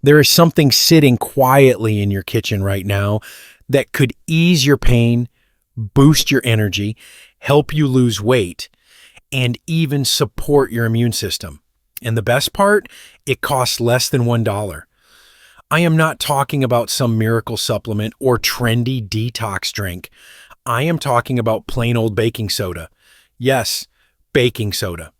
There is something sitting quietly in your kitchen right now that could ease your pain, boost your energy, help you lose weight, and even support your immune system. And the best part, it costs less than $1. I am not talking about some miracle supplement or trendy detox drink. I am talking about plain old baking soda. Yes, baking soda.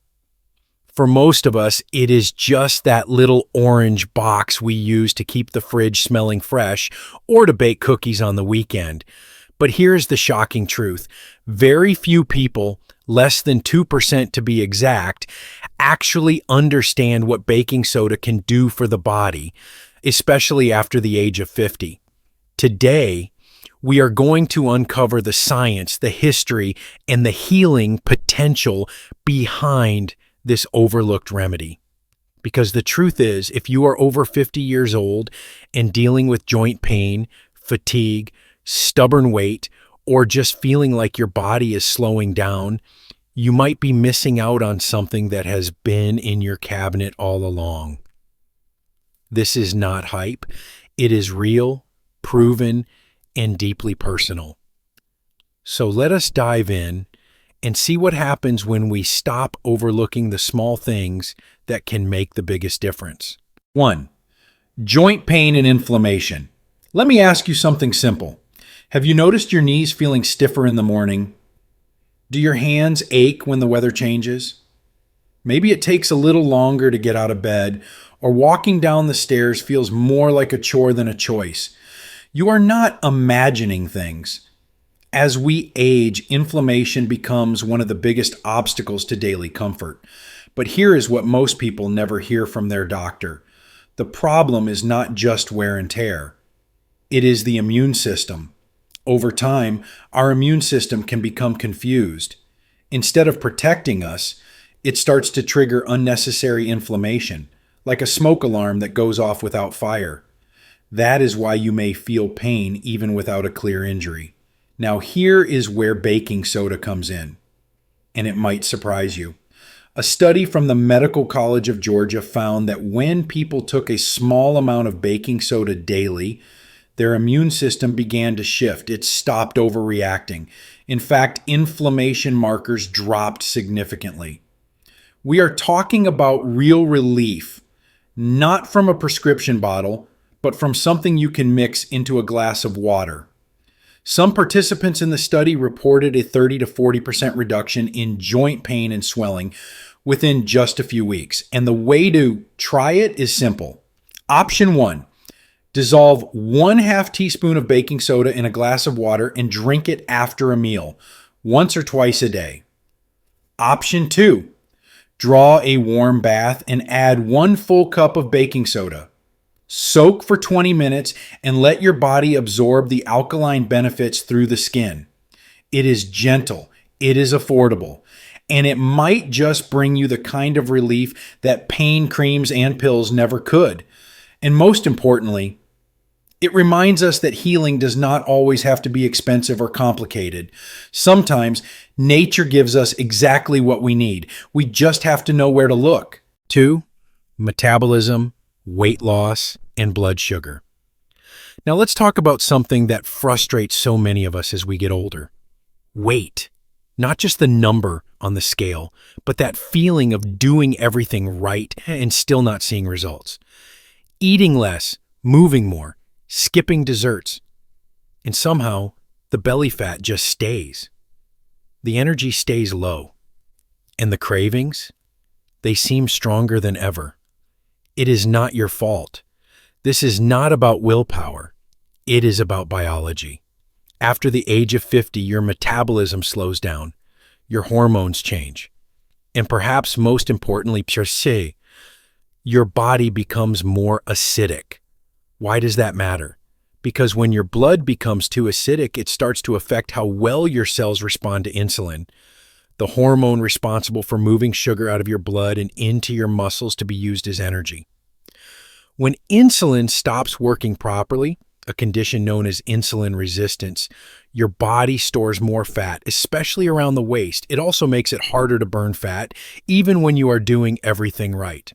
For most of us, it is just that little orange box we use to keep the fridge smelling fresh or to bake cookies on the weekend. But here's the shocking truth. Very few people, less than 2% to be exact, actually understand what baking soda can do for the body, especially after the age of 50. Today, we are going to uncover the science, the history, and the healing potential behind this overlooked remedy. Because the truth is, if you are over 50 years old and dealing with joint pain, fatigue, stubborn weight, or just feeling like your body is slowing down, you might be missing out on something that has been in your cabinet all along. This is not hype. It is real, proven, and deeply personal. So let us dive in and see what happens when we stop overlooking the small things that can make the biggest difference. 1. Joint pain and inflammation. Let me ask you something simple. Have you noticed your knees feeling stiffer in the morning? Do your hands ache when the weather changes? Maybe it takes a little longer to get out of bed, or walking down the stairs feels more like a chore than a choice. You are not imagining things. As we age, inflammation becomes one of the biggest obstacles to daily comfort. But here is what most people never hear from their doctor. The problem is not just wear and tear. It is the immune system. Over time, our immune system can become confused. Instead of protecting us, it starts to trigger unnecessary inflammation, like a smoke alarm that goes off without fire. That is why you may feel pain even without a clear injury. Now here is where baking soda comes in, and it might surprise you. A study from the Medical College of Georgia found that when people took a small amount of baking soda daily, their immune system began to shift. It stopped overreacting. In fact, inflammation markers dropped significantly. We are talking about real relief, not from a prescription bottle, but from something you can mix into a glass of water. Some participants in the study reported a 30 to 40% reduction in joint pain and swelling within just a few weeks. And the way to try it is simple. Option 1, dissolve 1/2 teaspoon of baking soda in a glass of water and drink it after a meal, once or twice a day. Option 2, draw a warm bath and add 1 full cup of baking soda. Soak for 20 minutes and let your body absorb the alkaline benefits through the skin. It is gentle, it is affordable, and it might just bring you the kind of relief that pain creams and pills never could. And most importantly, it reminds us that healing does not always have to be expensive or complicated. Sometimes nature gives us exactly what we need. We just have to know where to look. 2. Metabolism, weight loss, and blood sugar. Now let's talk about something that frustrates so many of us as we get older. Weight. Not just the number on the scale, but that feeling of doing everything right and still not seeing results. Eating less, moving more, skipping desserts, and somehow the belly fat just stays. The energy stays low. And the cravings? They seem stronger than ever. It is not your fault. This is not about willpower. It is about biology. After the age of 50, your metabolism slows down. Your hormones change. And perhaps most importantly, your body becomes more acidic. Why does that matter? Because when your blood becomes too acidic, it starts to affect how well your cells respond to insulin, the hormone responsible for moving sugar out of your blood and into your muscles to be used as energy. When insulin stops working properly, a condition known as insulin resistance, your body stores more fat, especially around the waist. It also makes it harder to burn fat, even when you are doing everything right.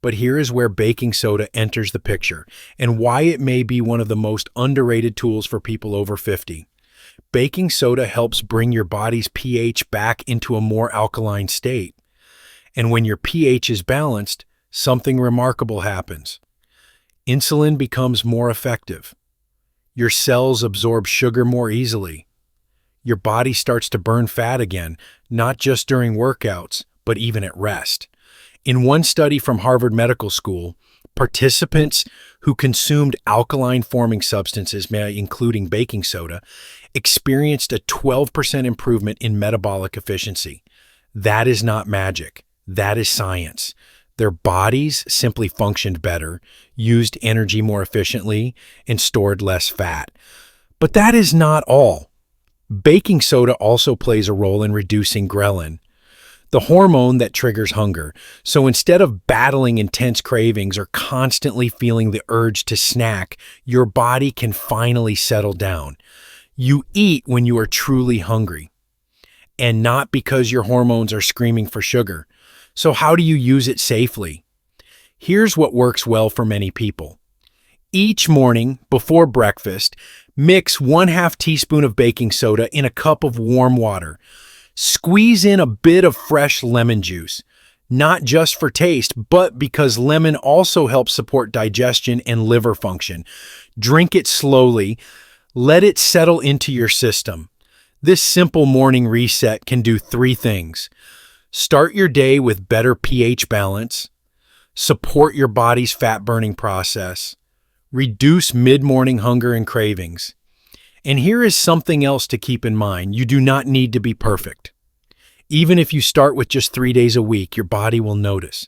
But here is where baking soda enters the picture and why it may be one of the most underrated tools for people over 50. Baking soda helps bring your body's pH back into a more alkaline state. And when your pH is balanced, something remarkable happens. Insulin becomes more effective. Your cells absorb sugar more easily. Your body starts to burn fat again, not just during workouts, but even at rest. In one study from Harvard Medical School, participants who consumed alkaline-forming substances, including baking soda, experienced a 12% improvement in metabolic efficiency. That is not magic. That is science. Their bodies simply functioned better, used energy more efficiently, and stored less fat. But that is not all. Baking soda also plays a role in reducing ghrelin, the hormone that triggers hunger. So instead of battling intense cravings or constantly feeling the urge to snack, your body can finally settle down. You eat when you are truly hungry, and not because your hormones are screaming for sugar. So how do you use it safely? Here's what works well for many people. Each morning, before breakfast, mix 1/2 teaspoon of baking soda in a cup of warm water. Squeeze in a bit of fresh lemon juice, not just for taste, but because lemon also helps support digestion and liver function. Drink it slowly. Let it settle into your system. This simple morning reset can do 3 things. Start your day with better pH balance, support your body's fat-burning process, reduce mid-morning hunger and cravings. And here is something else to keep in mind. You do not need to be perfect. Even if you start with just 3 days a week, your body will notice.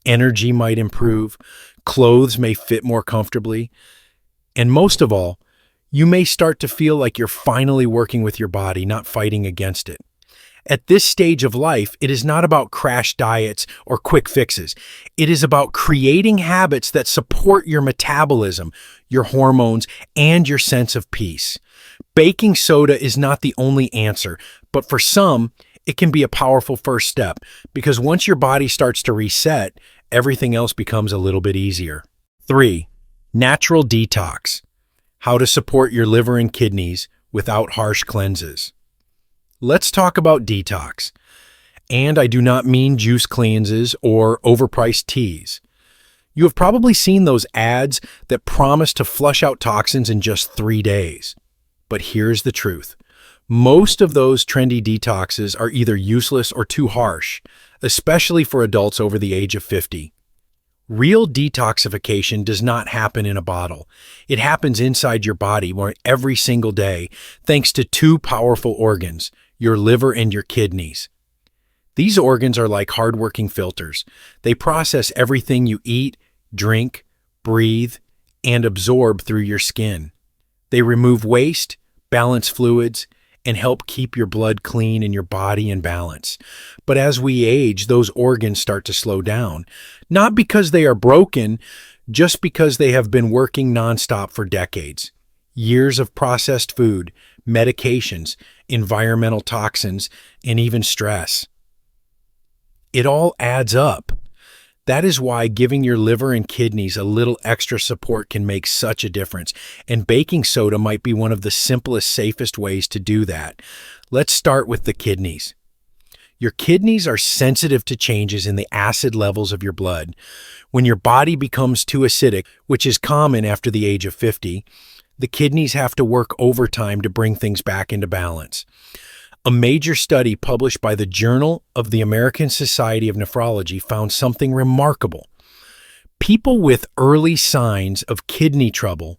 Energy might improve, clothes may fit more comfortably, and most of all, you may start to feel like you're finally working with your body, not fighting against it. At this stage of life, it is not about crash diets or quick fixes. It is about creating habits that support your metabolism, your hormones, and your sense of peace. Baking soda is not the only answer, but for some, it can be a powerful first step because once your body starts to reset, everything else becomes a little bit easier. 3. Natural detox. How to support your liver and kidneys without harsh cleanses. Let's talk about detox. And I do not mean juice cleanses or overpriced teas. You have probably seen those ads that promise to flush out toxins in just 3 days. But here's the truth. Most of those trendy detoxes are either useless or too harsh, especially for adults over the age of 50. Real detoxification does not happen in a bottle. It happens inside your body every single day, thanks to 2 powerful organs, your liver and your kidneys. These organs are like hardworking filters. They process everything you eat, drink, breathe, and absorb through your skin. They remove waste, balance fluids, and help keep your blood clean and your body in balance. But as we age, those organs start to slow down, not because they are broken, just because they have been working nonstop for decades. Years of processed food, medications, environmental toxins, and even stress. It all adds up. That is why giving your liver and kidneys a little extra support can make such a difference, and baking soda might be one of the simplest, safest ways to do that. Let's start with the kidneys. Your kidneys are sensitive to changes in the acid levels of your blood. When your body becomes too acidic, which is common after the age of 50, the kidneys have to work overtime to bring things back into balance. A major study published by the Journal of the American Society of Nephrology found something remarkable. People with early signs of kidney trouble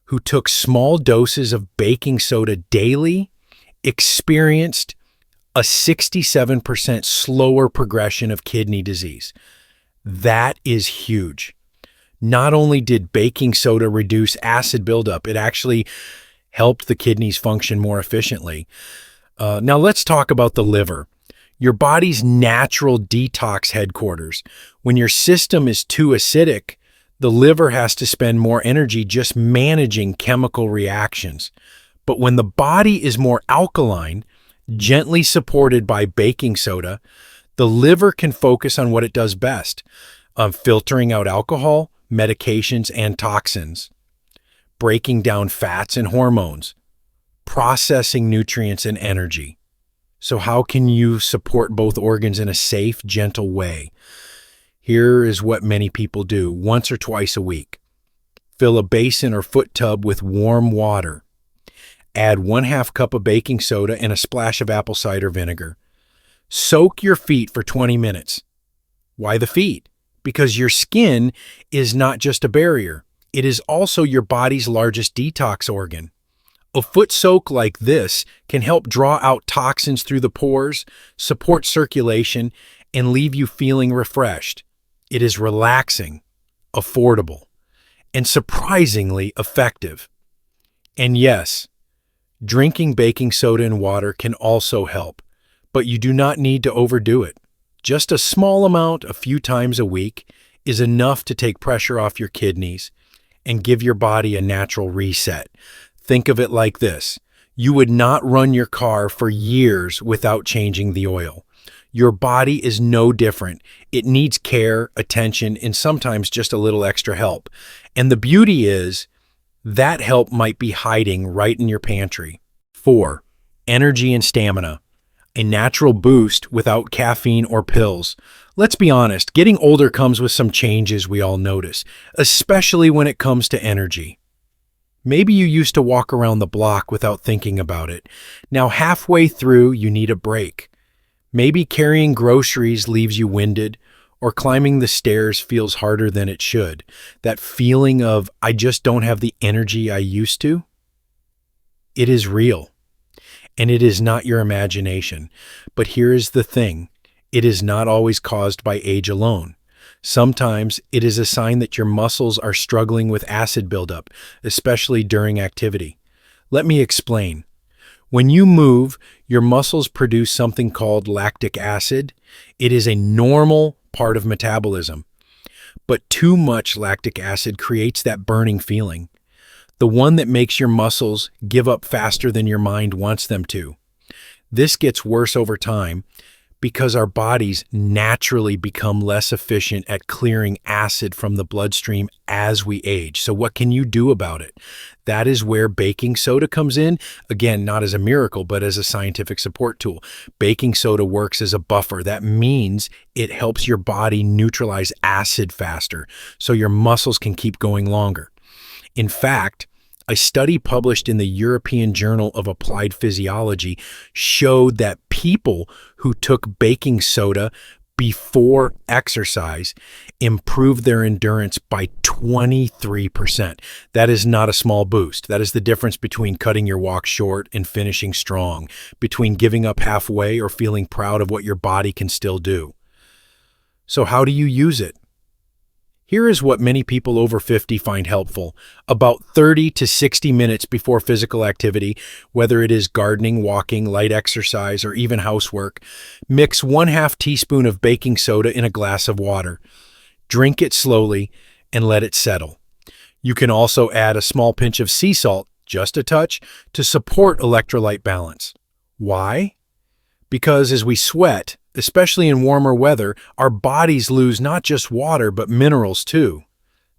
who took small doses of baking soda daily experienced a 67% slower progression of kidney disease. That is huge. Not only did baking soda reduce acid buildup, it actually helped the kidneys function more efficiently. Now let's talk about the liver, your body's natural detox headquarters. When your system is too acidic, the liver has to spend more energy just managing chemical reactions. But when the body is more alkaline, gently supported by baking soda, the liver can focus on what it does best, filtering out alcohol, medications, and toxins, breaking down fats and hormones, processing nutrients and energy. So how can you support both organs in a safe, gentle way? Here is what many people do once or twice a week. Fill a basin or foot tub with warm water. Add 1/2 cup of baking soda and a splash of apple cider vinegar. Soak your feet for 20 minutes. Why the feet? Because your skin is not just a barrier. It is also your body's largest detox organ. A foot soak like this can help draw out toxins through the pores, support circulation, and leave you feeling refreshed. It is relaxing, affordable, and surprisingly effective. And yes, drinking baking soda and water can also help, but you do not need to overdo it. Just a small amount a few times a week is enough to take pressure off your kidneys and give your body a natural reset. Think of it like this. You would not run your car for years without changing the oil. Your body is no different. It needs care, attention, and sometimes just a little extra help. And the beauty is that help might be hiding right in your pantry. 4. Energy and stamina. A natural boost without caffeine or pills. Let's be honest, getting older comes with some changes we all notice, especially when it comes to energy. Maybe you used to walk around the block without thinking about it. Now halfway through, you need a break. Maybe carrying groceries leaves you winded, or climbing the stairs feels harder than it should. That feeling of, I just don't have the energy I used to. It is real, and it is not your imagination. But here is the thing. It is not always caused by age alone. Sometimes it is a sign that your muscles are struggling with acid buildup, especially during activity. Let me explain. When you move, your muscles produce something called lactic acid. It is a normal part of metabolism. But too much lactic acid creates that burning feeling, the one that makes your muscles give up faster than your mind wants them to. This gets worse over time because our bodies naturally become less efficient at clearing acid from the bloodstream as we age. So what can you do about it? That is where baking soda comes in. Again, not as a miracle, but as a scientific support tool. Baking soda works as a buffer. That means it helps your body neutralize acid faster, so your muscles can keep going longer. In fact, a study published in the European Journal of Applied Physiology showed that people who took baking soda before exercise improved their endurance by 23%. That is not a small boost. That is the difference between cutting your walk short and finishing strong, between giving up halfway or feeling proud of what your body can still do. So how do you use it? Here is what many people over 50 find helpful. About 30 to 60 minutes before physical activity, whether it is gardening, walking, light exercise, or even housework, mix 1/2 teaspoon of baking soda in a glass of water. Drink it slowly and let it settle. You can also add a small pinch of sea salt, just a touch, to support electrolyte balance. Why? Because as we sweat, especially in warmer weather, our bodies lose not just water but minerals too.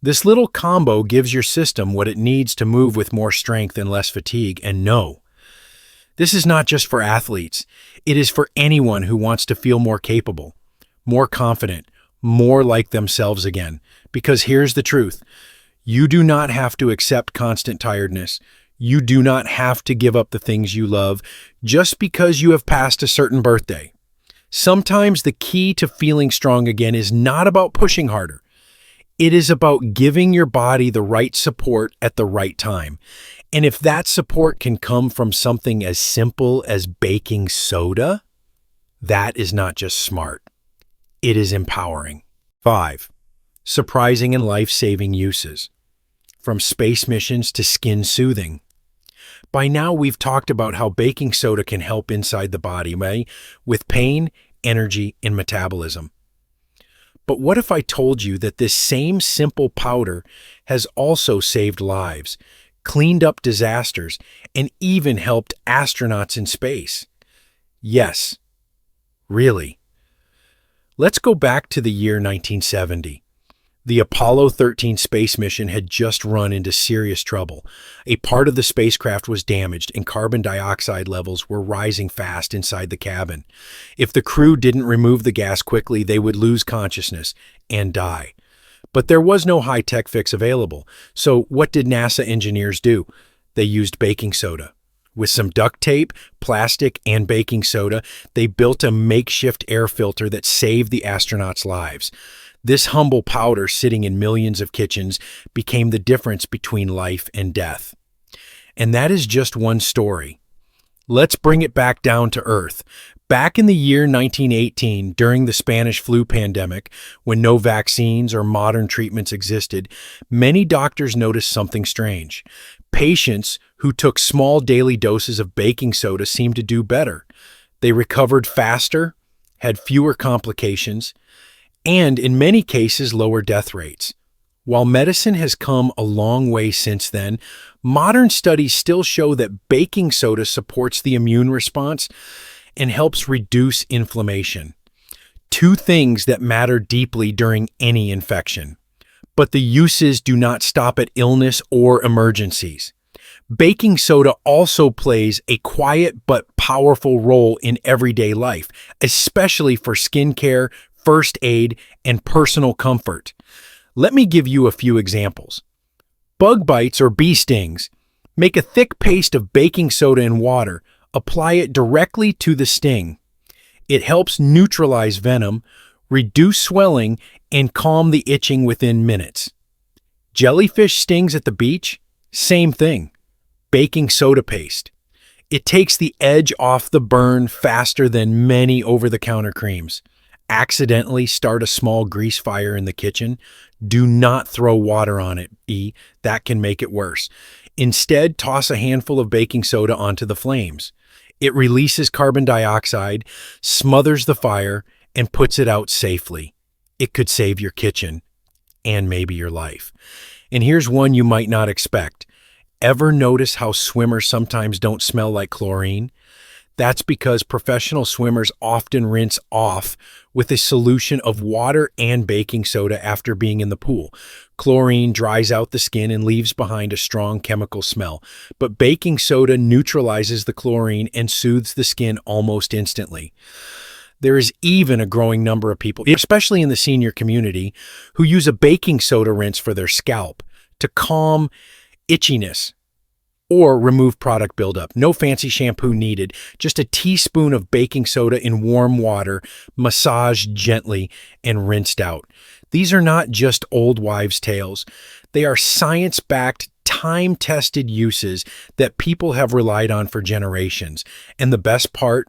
This little combo gives your system what it needs to move with more strength and less fatigue. And no, this is not just for athletes. It is for anyone who wants to feel more capable, more confident, more like themselves again. Because here's the truth. You do not have to accept constant tiredness. You do not have to give up the things you love just because you have passed a certain birthday. Sometimes the key to feeling strong again is not about pushing harder. It is about giving your body the right support at the right time. And if that support can come from something as simple as baking soda, that is not just smart. It is empowering. 5. Surprising and life-saving uses. From space missions to skin soothing. By now, we've talked about how baking soda can help inside the body, right? With pain, energy, and metabolism. But what if I told you that this same simple powder has also saved lives, cleaned up disasters, and even helped astronauts in space? Yes, really. Let's go back to the year 1970. The Apollo 13 space mission had just run into serious trouble. A part of the spacecraft was damaged and carbon dioxide levels were rising fast inside the cabin. If the crew didn't remove the gas quickly, they would lose consciousness and die. But there was no high-tech fix available. So what did NASA engineers do? They used baking soda. With some duct tape, plastic, and baking soda, they built a makeshift air filter that saved the astronauts' lives. This humble powder, sitting in millions of kitchens, became the difference between life and death. And that is just one story. Let's bring it back down to earth. Back in the year 1918, during the Spanish flu pandemic, when no vaccines or modern treatments existed, many doctors noticed something strange. Patients who took small daily doses of baking soda seemed to do better. They recovered faster, had fewer complications, and in many cases lower death rates. While medicine has come a long way since then, modern studies still show that baking soda supports the immune response and helps reduce inflammation. Two things that matter deeply during any infection. But the uses do not stop at illness or emergencies. Baking soda also plays a quiet but powerful role in everyday life, especially for skincare, first aid, and personal comfort. Let me give you a few examples. Bug bites or bee stings. Make a thick paste of baking soda and water. Apply it directly to the sting. It helps neutralize venom, reduce swelling, and calm the itching within minutes. Jellyfish stings at the beach? Same thing. Baking soda paste. It takes the edge off the burn faster than many over-the-counter creams. Accidentally start a small grease fire in the kitchen? Do not throw water on it, that can make it worse. Instead, toss a handful of baking soda onto the flames. It releases carbon dioxide, smothers the fire, and puts it out safely. It could save your kitchen and maybe your life. And here's one you might not expect. Ever notice how swimmers sometimes don't smell like chlorine? That's because professional swimmers often rinse off with a solution of water and baking soda after being in the pool. Chlorine dries out the skin and leaves behind a strong chemical smell, but baking soda neutralizes the chlorine and soothes the skin almost instantly. There is even a growing number of people, especially in the senior community, who use a baking soda rinse for their scalp to calm itchiness or remove product buildup. No fancy shampoo needed, just a teaspoon of baking soda in warm water, massaged gently, and rinsed out. These are not just old wives' tales. They are science-backed, time-tested uses that people have relied on for generations. And the best part,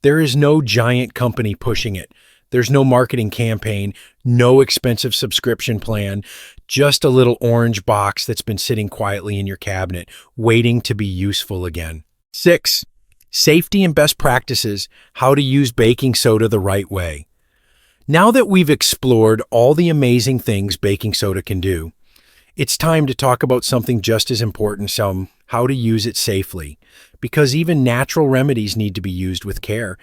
there is no giant company pushing it. There's no marketing campaign, no expensive subscription plan, just a little orange box that's been sitting quietly in your cabinet, waiting to be useful again. 6. Safety and best practices, how to use baking soda the right way. Now that we've explored all the amazing things baking soda can do, it's time to talk about something just as important, how to use it safely. Because even natural remedies need to be used with care.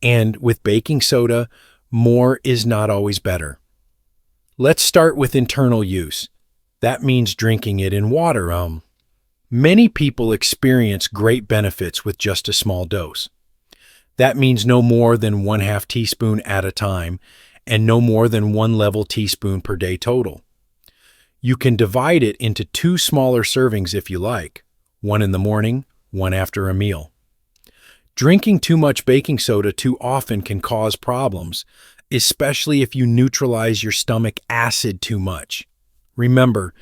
And with baking soda, more is not always better. Let's start with internal use. That means drinking it in water. Many people experience great benefits with just a small dose. That means no more than 1/2 teaspoon at a time and no more than 1 level teaspoon per day total. You can divide it into 2 smaller servings if you like, one in the morning, one after a meal. Drinking too much baking soda too often can cause problems, especially if you neutralize your stomach acid too much. Remember,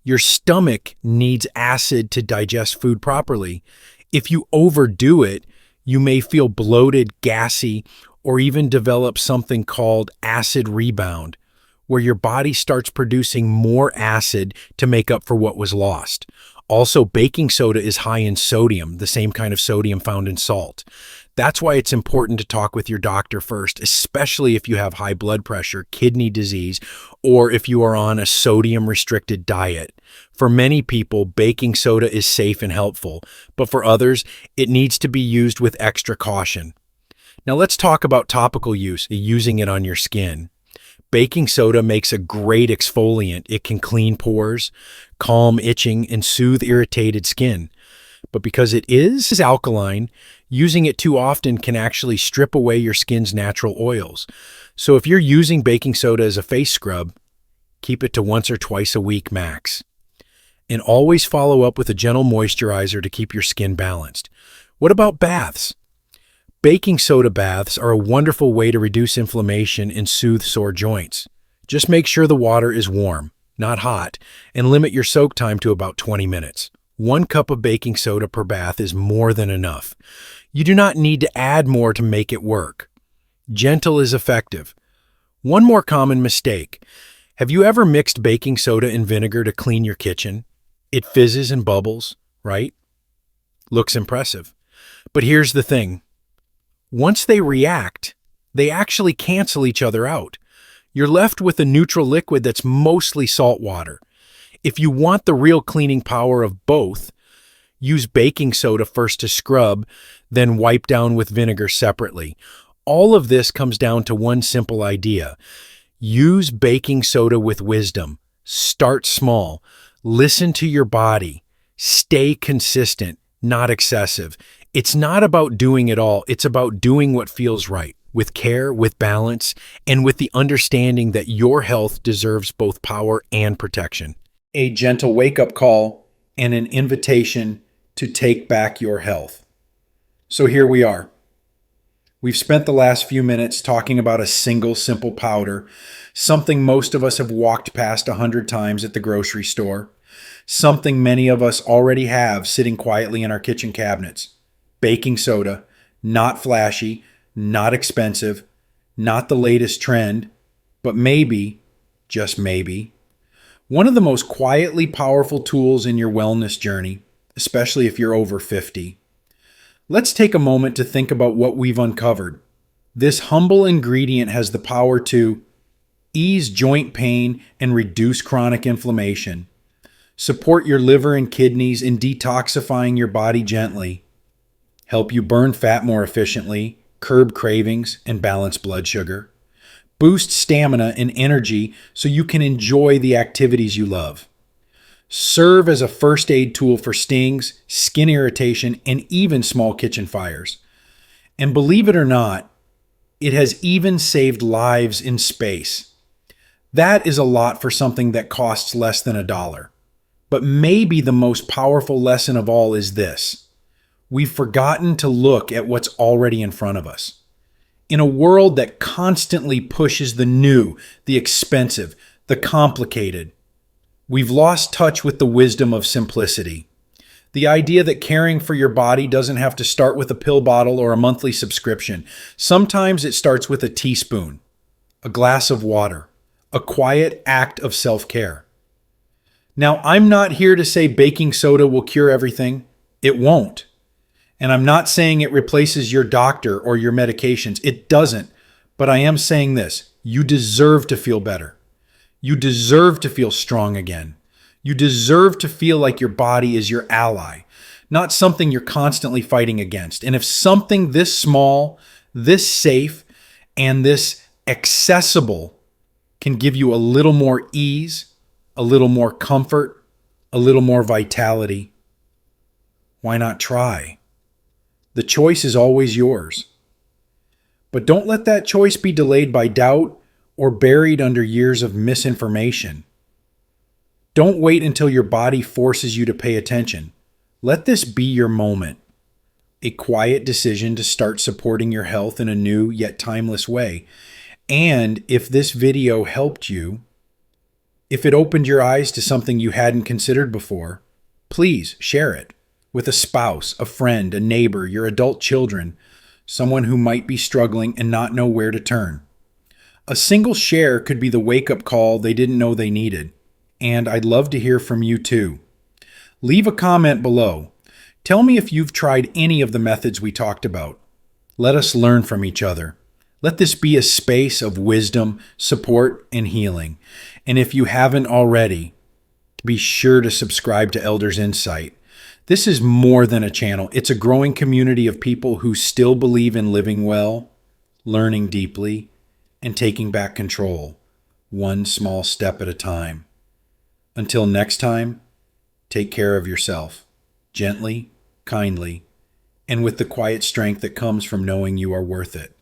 your stomach needs acid to digest food properly. If you overdo it, you may feel bloated, gassy, or even develop something called acid rebound, where your body starts producing more acid to make up for what was lost. Also, baking soda is high in sodium, the same kind of sodium found in salt. That's why it's important to talk with your doctor first, especially if you have high blood pressure, kidney disease, or if you are on a sodium-restricted diet. For many people, baking soda is safe and helpful, but for others, it needs to be used with extra caution. Now let's talk about topical use, using it on your skin. Baking soda makes a great exfoliant. It can clean pores, calm itching, and soothe irritated skin. But because it is alkaline, using it too often can actually strip away your skin's natural oils. So if you're using baking soda as a face scrub, keep it to once or twice a week max. And always follow up with a gentle moisturizer to keep your skin balanced. What about baths? Baking soda baths are a wonderful way to reduce inflammation and soothe sore joints. Just make sure the water is warm, not hot, and limit your soak time to about 20 minutes. 1 cup of baking soda per bath is more than enough. You do not need to add more to make it work. Gentle is effective. One more common mistake. Have you ever mixed baking soda and vinegar to clean your kitchen? It fizzes and bubbles, right? Looks impressive. But here's the thing. Once they react, they actually cancel each other out. You're left with a neutral liquid that's mostly salt water. If you want the real cleaning power of both, use baking soda first to scrub, then wipe down with vinegar separately. All of this comes down to one simple idea. Use baking soda with wisdom. Start small. Listen to your body. Stay consistent, not excessive. It's not about doing it all. It's about doing what feels right, with care, with balance, and with the understanding that your health deserves both power and protection. A gentle wake-up call and an invitation to take back your health. So here we are. We've spent the last few minutes talking about a single simple powder, something most of us have walked past 100 times at the grocery store, something many of us already have sitting quietly in our kitchen cabinets. Baking soda, not flashy, not expensive, not the latest trend, but maybe, just maybe, one of the most quietly powerful tools in your wellness journey, especially if you're over 50. Let's take a moment to think about what we've uncovered. This humble ingredient has the power to ease joint pain and reduce chronic inflammation, support your liver and kidneys in detoxifying your body gently, help you burn fat more efficiently, curb cravings, and balance blood sugar, boost stamina and energy so you can enjoy the activities you love, serve as a first aid tool for stings, skin irritation, and even small kitchen fires. And believe it or not, it has even saved lives in space. That is a lot for something that costs less than $1. But maybe the most powerful lesson of all is this. We've forgotten to look at what's already in front of us. In a world that constantly pushes the new, the expensive, the complicated, we've lost touch with the wisdom of simplicity. The idea that caring for your body doesn't have to start with a pill bottle or a monthly subscription. Sometimes it starts with a teaspoon, a glass of water, a quiet act of self-care. Now, I'm not here to say baking soda will cure everything. It won't. And I'm not saying it replaces your doctor or your medications. It doesn't. But I am saying this. You deserve to feel better. You deserve to feel strong again. You deserve to feel like your body is your ally, not something you're constantly fighting against. And if something this small, this safe, and this accessible can give you a little more ease, a little more comfort, a little more vitality, why not try? The choice is always yours. But don't let that choice be delayed by doubt or buried under years of misinformation. Don't wait until your body forces you to pay attention. Let this be your moment. A quiet decision to start supporting your health in a new yet timeless way. And if this video helped you, if it opened your eyes to something you hadn't considered before, please share it with a spouse, a friend, a neighbor, your adult children, someone who might be struggling and not know where to turn. A single share could be the wake-up call they didn't know they needed. And I'd love to hear from you too. Leave a comment below. Tell me if you've tried any of the methods we talked about. Let us learn from each other. Let this be a space of wisdom, support, and healing. And if you haven't already, be sure to subscribe to Elders Insight. This is more than a channel. It's a growing community of people who still believe in living well, learning deeply, and taking back control. one small step at a time. Until next time, take care of yourself, gently, kindly, and with the quiet strength that comes from knowing you are worth it.